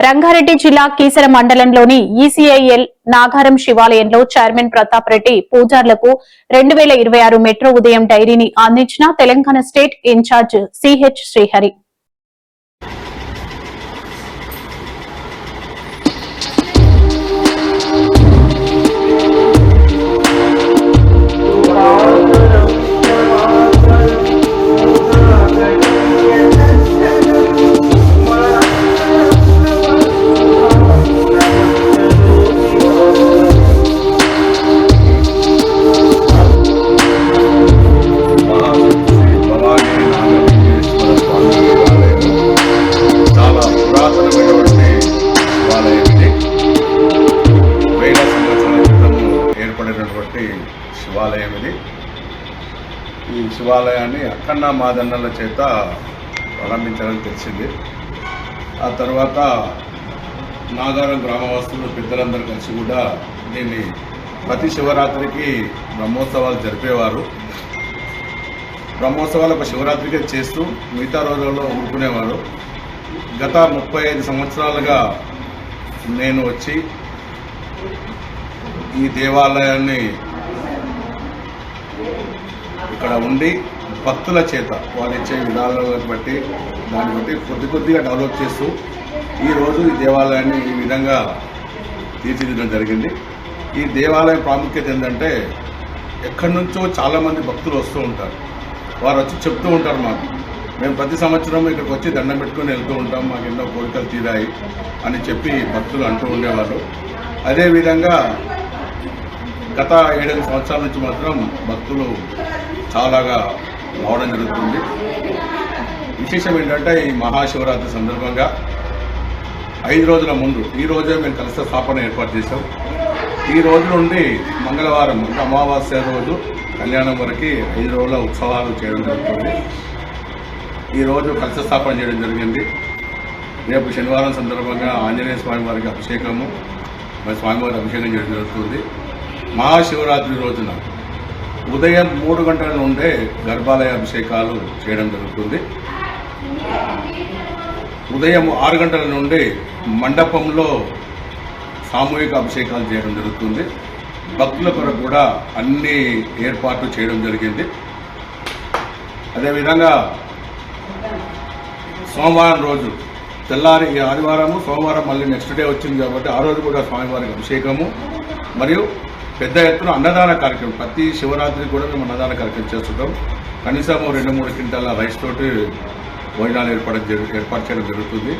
రంగారెడ్డి జిల్లా కీసర మండలంలోని ఈసీఐఎల్ నాగారం శివాలయంలో చైర్మన్ ప్రతాప్ రెడ్డి పూజార్లకు 2026 మెట్రో ఉదయం డైరీని అందించిన Telangana state in-charge CH Srihari. శివాలయం ఇది. ఈ శివాలయాన్ని అక్కన్న మాదన్నల చేత ప్రారంభించాలని తెలిసింది. ఆ తర్వాత నాగారం గ్రామవాసులు పెద్దలందరూ కలిసి కూడా దీన్ని ప్రతి శివరాత్రికి బ్రహ్మోత్సవాలు జరిపేవారు. బ్రహ్మోత్సవాలు ఒక శివరాత్రికే చేస్తూ మిగతా రోజుల్లో ఊరుకునేవారు. గత 35 సంవత్సరాలుగా నేను వచ్చి ఈ దేవాలయాన్ని ఇక్కడ ఉండి భక్తుల చేత వాళ్ళు ఇచ్చే విధానాలను బట్టి దాన్ని బట్టి కొద్దిగా డెవలప్ చేస్తూ ఈరోజు ఈ దేవాలయాన్ని ఈ విధంగా తీర్చిదిద్దడం జరిగింది. ఈ దేవాలయం ప్రాముఖ్యత ఏంటంటే ఎక్కడి నుంచో చాలామంది భక్తులు వస్తూ ఉంటారు. వారు వచ్చి చెప్తూ ఉంటారు మాకు, మేము ప్రతి సంవత్సరం ఇక్కడికి వచ్చి దండం పెట్టుకుని వెళ్తూ ఉంటాం, మాకు ఎన్నో కోరికలు తీరాయి అని చెప్పి భక్తులు అంటూ ఉండేవారు. అదేవిధంగా గత 7 సంవత్సరాల నుంచి మాత్రం భక్తులు చాలాగా రావడం జరుగుతుంది. విశేషం ఏంటంటే ఈ మహాశివరాత్రి సందర్భంగా 5 రోజుల ముందు ఈ రోజే మేము కలశ స్థాపన ఏర్పాటు చేశాం. ఈ రోజు నుండి మంగళవారం అమావాస్య రోజు కళ్యాణం వరకు 5 రోజుల ఉత్సవాలు చేయడం జరుగుతుంది. ఈరోజు కలశ స్థాపన చేయడం జరిగింది. రేపు శనివారం సందర్భంగా ఆంజనేయ స్వామి వారికి అభిషేకము మరి స్వామివారి అభిషేకం చేయడం జరుగుతుంది. మహాశివరాత్రి రోజున ఉదయం 3 గంటల నుండే గర్భాలయ అభిషేకాలు చేయడం జరుగుతుంది. ఉదయం 6 గంటల నుండి మండపంలో సామూహిక అభిషేకాలు చేయడం జరుగుతుంది. భక్తుల కొరకు కూడా అన్ని ఏర్పాట్లు చేయడం జరిగింది. అదేవిధంగా సోమవారం రోజు తెల్లారి ఆదివారము సోమవారం మళ్ళీ నెక్స్ట్ డే వచ్చింది కాబట్టి ఆ రోజు కూడా స్వామివారికి అభిషేకము మరియు పెద్ద ఎత్తున అన్నదాన కార్యక్రమం. ప్రతి శివరాత్రి కూడా మేము అన్నదాన కార్యక్రమం చేస్తుంటాం. కనీసం 2-3 క్వింటాల రైస్ తోటి భోజనాలు ఏర్పాటు చేయడం జరుగుతుంది.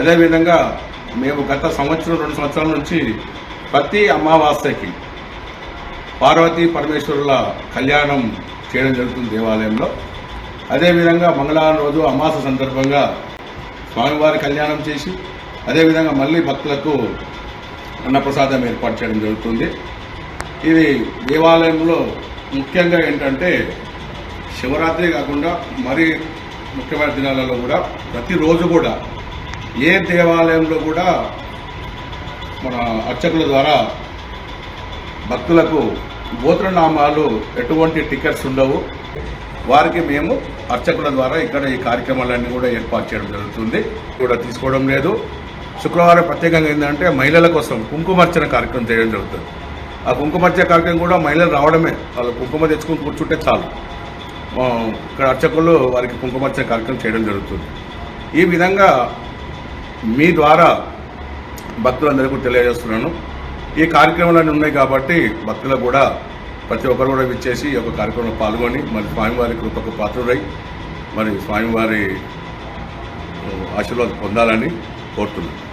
అదేవిధంగా మేము గత 2 సంవత్సరాల నుంచి ప్రతి అమావాస్యకి పార్వతీ పరమేశ్వరుల కళ్యాణం చేయడం జరుగుతుంది దేవాలయంలో. అదేవిధంగా మంగళవారం రోజు అమావాస్య సందర్భంగా స్వామివారి కళ్యాణం చేసి అదేవిధంగా మళ్ళీ భక్తులకు అన్నప్రసాదం ఏర్పాటు చేయడం జరుగుతుంది. ఇది దేవాలయంలో ముఖ్యంగా ఏంటంటే శివరాత్రి కాకుండా మరి ముఖ్యమైన దినాలలో కూడా ప్రతిరోజు కూడా ఏ దేవాలయంలో కూడా మన అర్చకుల ద్వారా భక్తులకు గోత్రనామాలు ఎటువంటి టికెట్స్ ఉండవు. వారికి మేము అర్చకుల ద్వారా ఇక్కడ ఈ కార్యక్రమాలన్నీ కూడా ఏర్పాటు చేయడం జరుగుతుంది. కూడా తీసుకోవడం లేదు. శుక్రవారం ప్రత్యేకంగా ఏంటంటే మహిళల కోసం కుంకుమార్చన కార్యక్రమం చేయడం జరుగుతుంది. ఆ కుంకుమార్చన కార్యక్రమం కూడా మహిళలు రావడమే, వాళ్ళు కుంకుమ తెచ్చుకుని కూర్చుంటే చాలు, ఇక్కడ అర్చకులు వారికి కుంకుమార్చన కార్యక్రమం చేయడం జరుగుతుంది. ఈ విధంగా మీ ద్వారా భక్తులందరికీ తెలియజేస్తున్నాను. ఈ కార్యక్రమాలన్నీ ఉన్నాయి కాబట్టి భక్తులకు కూడా ప్రతి ఒక్కరు కూడా విచ్చేసి ఈ యొక్క కార్యక్రమంలో పాల్గొని మరి స్వామివారి కృపకు పాత్రుడై మరి స్వామివారి ఆశీర్వాదం పొందాలని కోరుతున్నాను.